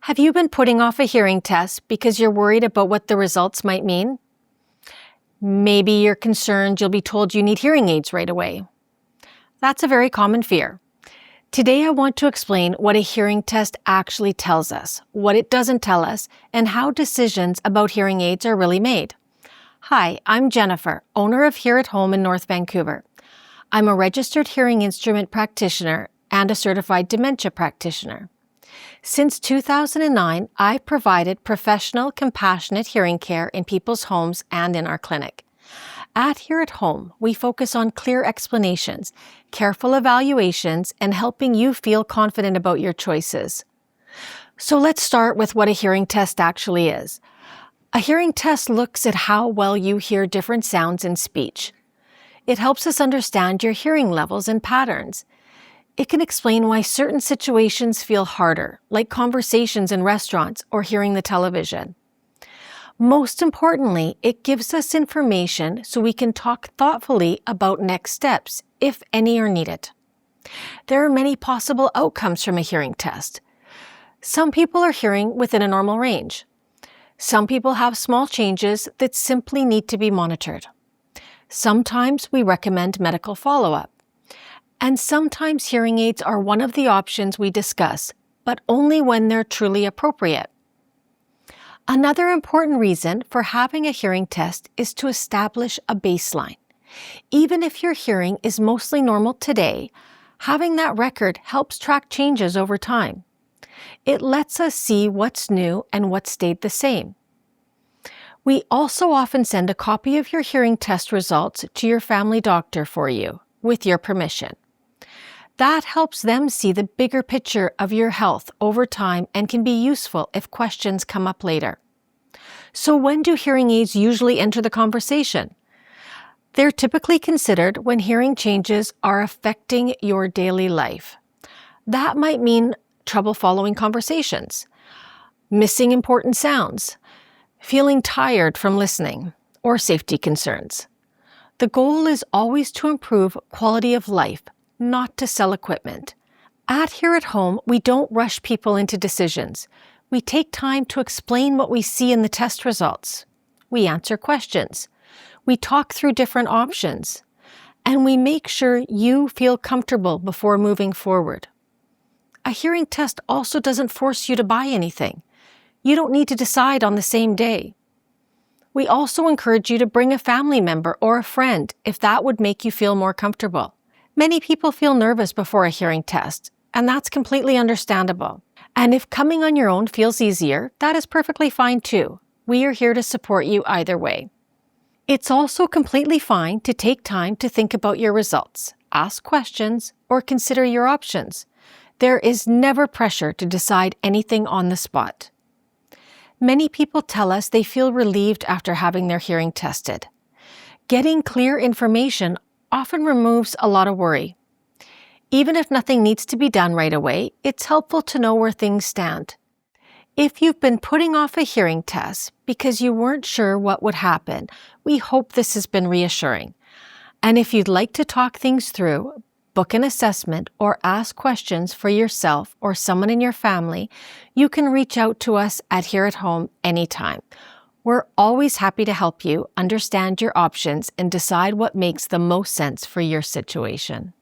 Have you been putting off a hearing test because you're worried about what the results might mean? Maybe you're concerned you'll be told you need hearing aids right away. That's a very common fear. Today I want to explain what a hearing test actually tells us, what it doesn't tell us, and how decisions about hearing aids are really made. Hi, I'm Jennifer, owner of Hear at Home in North Vancouver. I'm a registered hearing instrument practitioner and a certified dementia practitioner. Since 2009, I've provided professional, compassionate hearing care in people's homes and in our clinic. At Hear at Home, we focus on clear explanations, careful evaluations, and helping you feel confident about your choices. So let's start with what a hearing test actually is. A hearing test looks at how well you hear different sounds in speech. It helps us understand your hearing levels and patterns. It can explain why certain situations feel harder, like conversations in restaurants or hearing the television. Most importantly, it gives us information so we can talk thoughtfully about next steps, if any are needed. There are many possible outcomes from a hearing test. Some people are hearing within a normal range. Some people have small changes that simply need to be monitored. Sometimes we recommend medical follow-up. And sometimes hearing aids are one of the options we discuss, but only when they're truly appropriate. Another important reason for having a hearing test is to establish a baseline. Even if your hearing is mostly normal today, having that record helps track changes over time. It lets us see what's new and what stayed the same. We also often send a copy of your hearing test results to your family doctor for you, with your permission. That helps them see the bigger picture of your health over time and can be useful if questions come up later. So when do hearing aids usually enter the conversation? They're typically considered when hearing changes are affecting your daily life. That might mean trouble following conversations, missing important sounds, feeling tired from listening, or safety concerns. The goal is always to improve quality of life, not to sell equipment. At Hear at Home, we don't rush people into decisions. We take time to explain what we see in the test results. We answer questions. We talk through different options. And we make sure you feel comfortable before moving forward. A hearing test also doesn't force you to buy anything. You don't need to decide on the same day. We also encourage you to bring a family member or a friend if that would make you feel more comfortable. Many people feel nervous before a hearing test, and that's completely understandable. And if coming on your own feels easier, that is perfectly fine too. We are here to support you either way. It's also completely fine to take time to think about your results, ask questions, or consider your options. There is never pressure to decide anything on the spot. Many people tell us they feel relieved after having their hearing tested. Getting clear information often removes a lot of worry. Even if nothing needs to be done right away, it's helpful to know where things stand. If you've been putting off a hearing test because you weren't sure what would happen, we hope this has been reassuring. And if you'd like to talk things through, book an assessment, or ask questions for yourself or someone in your family, you can reach out to us at Hear at Home anytime. We're always happy to help you understand your options and decide what makes the most sense for your situation.